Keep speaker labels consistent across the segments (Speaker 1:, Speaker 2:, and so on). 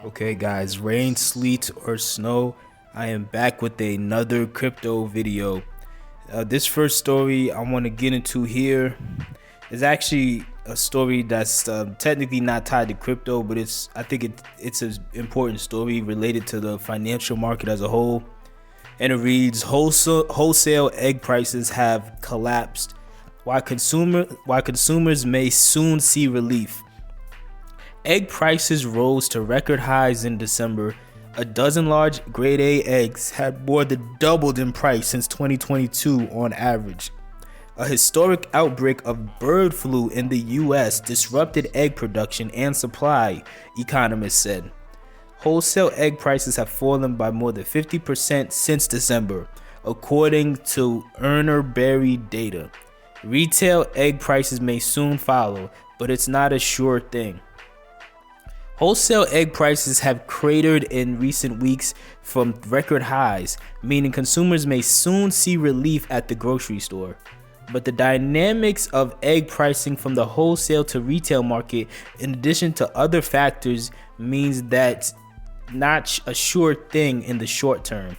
Speaker 1: Okay, guys, rain, sleet, or snow, I am back with another crypto video. This first story I want to get into here is actually a story that's technically not tied to crypto, but I think it's an important story related to the financial market as a whole. And it reads: wholesale egg prices have collapsed, while consumers may soon see relief. Egg prices rose to record highs in December. A dozen large grade A eggs had more than doubled in price since 2022 on average. A historic outbreak of bird flu in the US disrupted egg production and supply, economists said. Wholesale egg prices have fallen by more than 50% since December, according to Berry data. Retail egg prices may soon follow, but it's not a sure thing. Wholesale egg prices have cratered in recent weeks from record highs, meaning consumers may soon see relief at the grocery store. But the dynamics of egg pricing from the wholesale to retail market, in addition to other factors, means that's not a sure thing in the short term.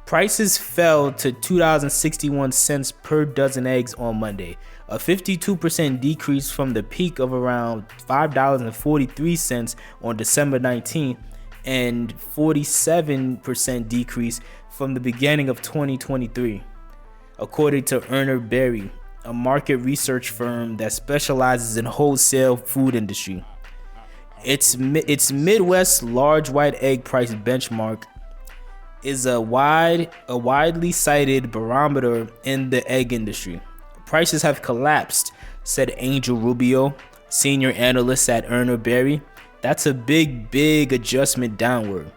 Speaker 1: Prices fell to $2.61 per dozen eggs on Monday, a 52% decrease from the peak of around $5.43 on December 19th, and 47% decrease from the beginning of 2023, according to Berry, a market research firm that specializes in wholesale food industry. Its Midwest large white egg price benchmark is a widely cited barometer in the egg industry. Prices have collapsed, said Angel Rubio, senior analyst at Berry. That's a big adjustment downward.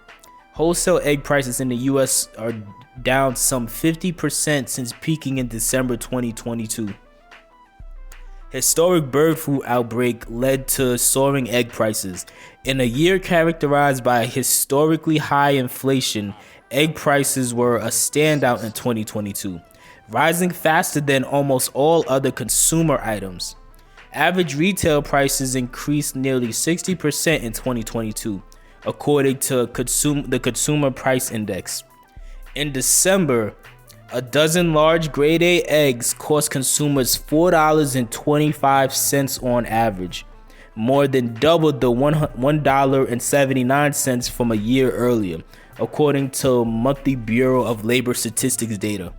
Speaker 1: Wholesale egg prices in the US are down some 50% since peaking in December 2022. Historic bird flu outbreak led to soaring egg prices. In a year characterized by historically high inflation, egg prices were a standout in 2022, rising faster than almost all other consumer items. Average retail prices increased nearly 60% in 2022, according to the Consumer Price Index. In December, a dozen large grade A eggs cost consumers $4.25 on average, more than double the $1.79 from a year earlier, according to monthly Bureau of Labor Statistics data.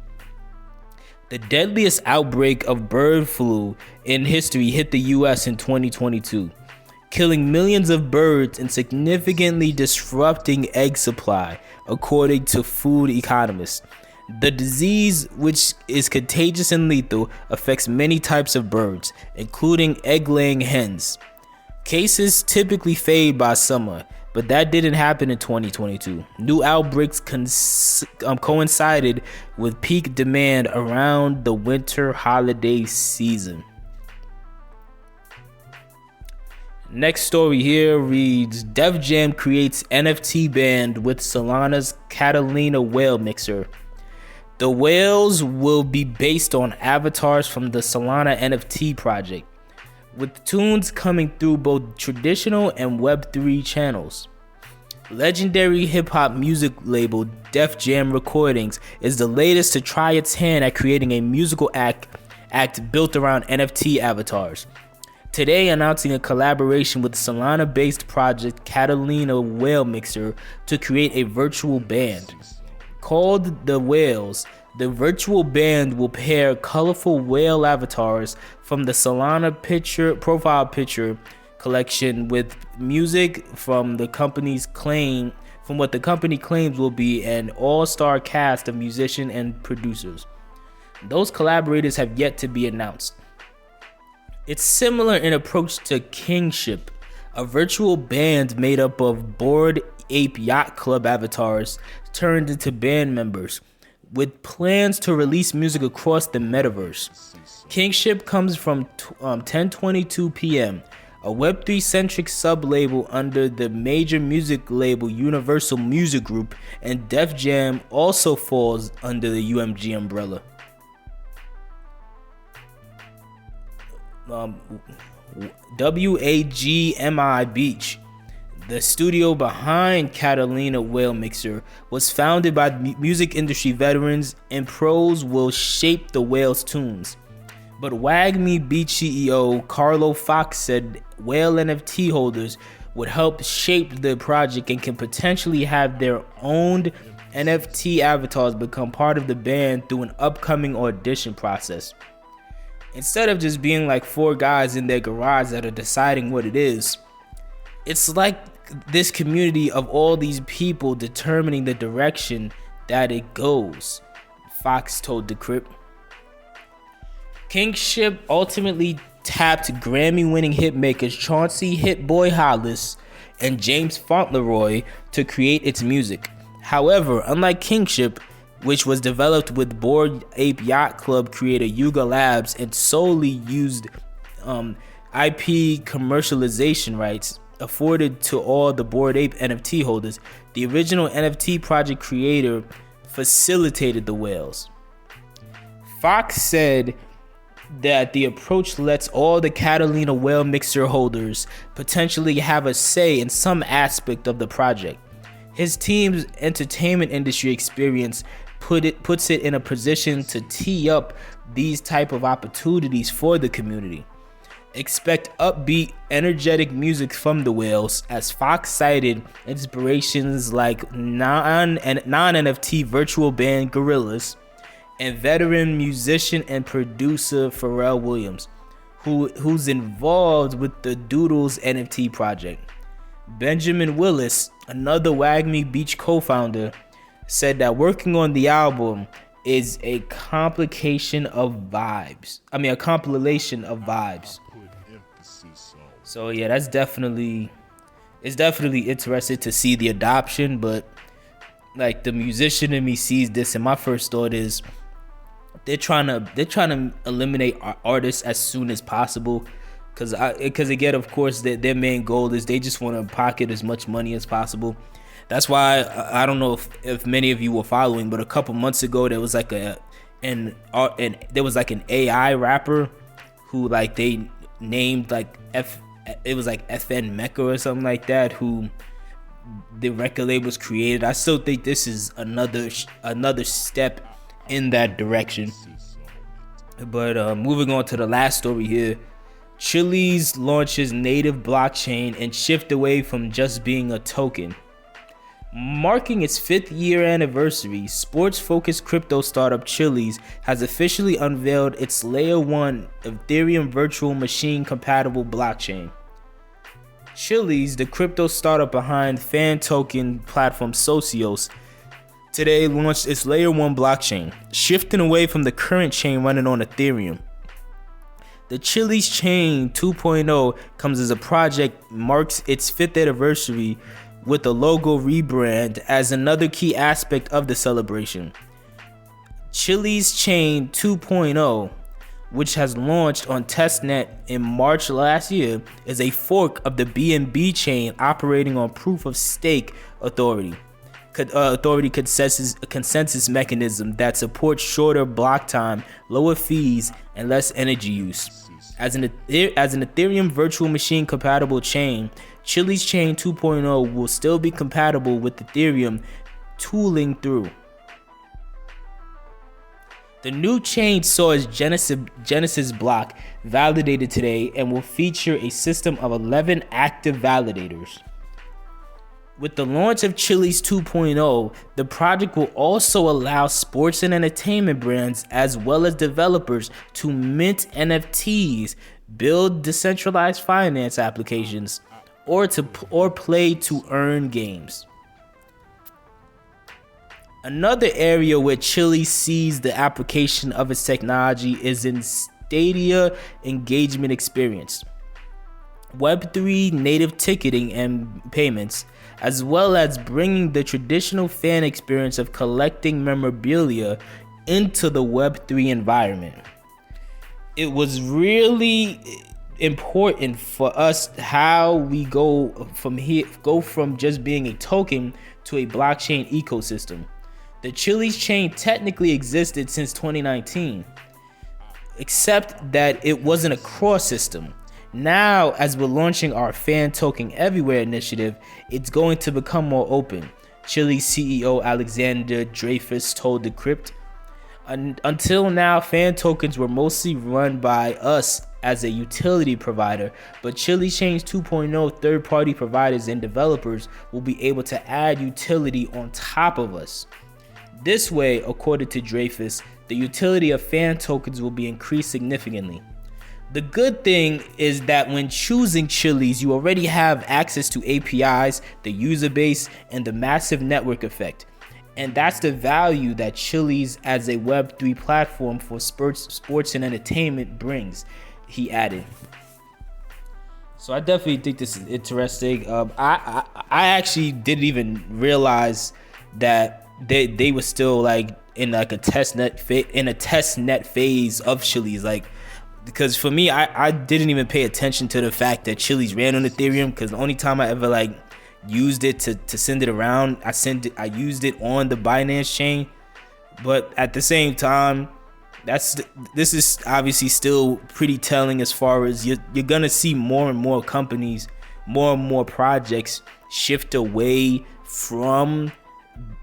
Speaker 1: The deadliest outbreak of bird flu in history hit the US in 2022, killing millions of birds and significantly disrupting egg supply, according to food economists. The disease, which is contagious and lethal, affects many types of birds, including egg-laying hens. Cases typically fade by summer, but that didn't happen in 2022. New outbreaks coincided with peak demand around the winter holiday season. Next story here reads: Def Jam creates NFT band with Solana's Catalina whale mixer. The whales will be based on avatars from the Solana NFT project, with tunes coming through both traditional and Web3 channels. Legendary hip-hop music label Def Jam Recordings is the latest to try its hand at creating a musical act built around NFT avatars. Today, announcing a collaboration with Solana-based project Catalina Whale Mixer to create a virtual band. Called The Whales, the virtual band will pair colorful whale avatars from the Solana profile picture collection with music from what the company claims will be an all-star cast of musicians and producers. Those collaborators have yet to be announced. It's similar in approach to Kingship, a virtual band made up of Bored Ape Yacht Club avatars turned into band members, with plans to release music across the metaverse. Kingship comes from 10:22 p.m., a Web3-centric sub-label under the major music label Universal Music Group, and Def Jam also falls under the UMG umbrella. WAGMI Beach. The studio behind Catalina Whale Mixer was founded by music industry veterans, and pros will shape the Whale's tunes. But WAGMI Beach CEO Carlo Fox said Whale NFT holders would help shape the project and can potentially have their own NFT avatars become part of the band through an upcoming audition process. Instead of just being like four guys in their garage that are deciding what it is, it's like this community of all these people determining the direction that it goes, Fox told Decrypt. Kingship ultimately tapped Grammy-winning hitmakers Chauncey Hit Boy Hollis and James Fauntleroy to create its music. However, unlike Kingship, which was developed with Bored Ape Yacht Club creator Yuga Labs and solely used IP commercialization rights afforded to all the Bored Ape NFT holders, the original NFT project creator facilitated the Whales. Fox said that the approach lets all the Catalina Whale Mixer holders potentially have a say in some aspect of the project. His team's entertainment industry experience puts it in a position to tee up these type of opportunities for the community. Expect upbeat, energetic music from the Whales, as Fox cited inspirations like non-NFT virtual band Gorillaz and veteran musician and producer Pharrell Williams, who's involved with the Doodles NFT project. Benjamin Willis, another WAGMI Beach co-founder, said that working on the album is a compilation of vibes. So yeah, it's definitely interesting to see the adoption, but like the musician in me sees this, and my first thought is they're trying to eliminate artists as soon as possible, because again, of course, their main goal is they just want to pocket as much money as possible. That's why I don't know if many of you were following, but a couple months ago there was like an AI rapper who like they named like it was like FN Mecca or something like that, who the record label was created. I still think this is another step in that direction. But moving on to the last story here, Chiliz launches native blockchain and shift away from just being a token. Marking its 5th year anniversary, sports-focused crypto startup Chiliz has officially unveiled its Layer 1 Ethereum virtual machine-compatible blockchain. Chiliz, the crypto startup behind fan token platform Socios, today launched its Layer 1 blockchain, shifting away from the current chain running on Ethereum. The Chiliz Chain 2.0 comes as a project marks its 5th anniversary with a logo rebrand as another key aspect of the celebration. Chiliz Chain 2.0, which has launched on testnet in March last year, is a fork of the BNB chain operating on proof of stake authority consensus mechanism that supports shorter block time, lower fees, and less energy use. As an Ethereum virtual machine compatible chain, Chiliz Chain 2.0 will still be compatible with Ethereum tooling through. The new chain saw its Genesis block validated today and will feature a system of 11 active validators. With the launch of Chiliz 2.0, the project will also allow sports and entertainment brands as well as developers to mint NFTs, build decentralized finance applications, or play to earn games. Another area where Chiliz sees the application of its technology is in Stadia engagement experience, Web3 native ticketing and payments, as well as bringing the traditional fan experience of collecting memorabilia into the Web3 environment. It was really important for us how we go from just being a token to a blockchain ecosystem. The Chiliz chain technically existed since 2019, except that it wasn't a cross system. Now, as we're launching our Fan Token Everywhere initiative, it's going to become more open. Chiliz CEO Alexander Dreyfus told the Crypt. Until now, fan tokens were mostly run by us as a utility provider, but Chiliz Change 2.0 third-party providers and developers will be able to add utility on top of us. This way, according to Dreyfus, the utility of fan tokens will be increased significantly. The good thing is that when choosing Chiliz, you already have access to APIs, the user base, and the massive network effect. And that's the value that Chiliz as a Web3 platform for sports and entertainment brings, he added. So I definitely think this is interesting. I actually didn't even realize that they were still like in like a testnet phase of Chiliz, like, because for me, I didn't even pay attention to the fact that Chiliz ran on Ethereum, because the only time I ever like used it to send it around, I used it on the Binance chain. But at the same time, this is obviously still pretty telling, as far as you're gonna see more and more companies, more and more projects shift away from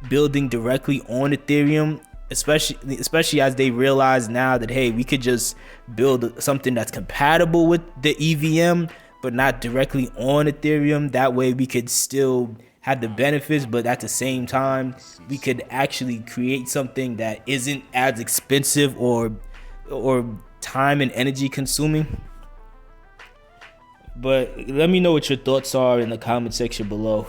Speaker 1: building directly on Ethereum, especially as they realize now that, hey, we could just build something that's compatible with the EVM but not directly on Ethereum. That way we could still have the benefits, but at the same time we could actually create something that isn't as expensive or time and energy consuming. But let me know what your thoughts are in the comment section below.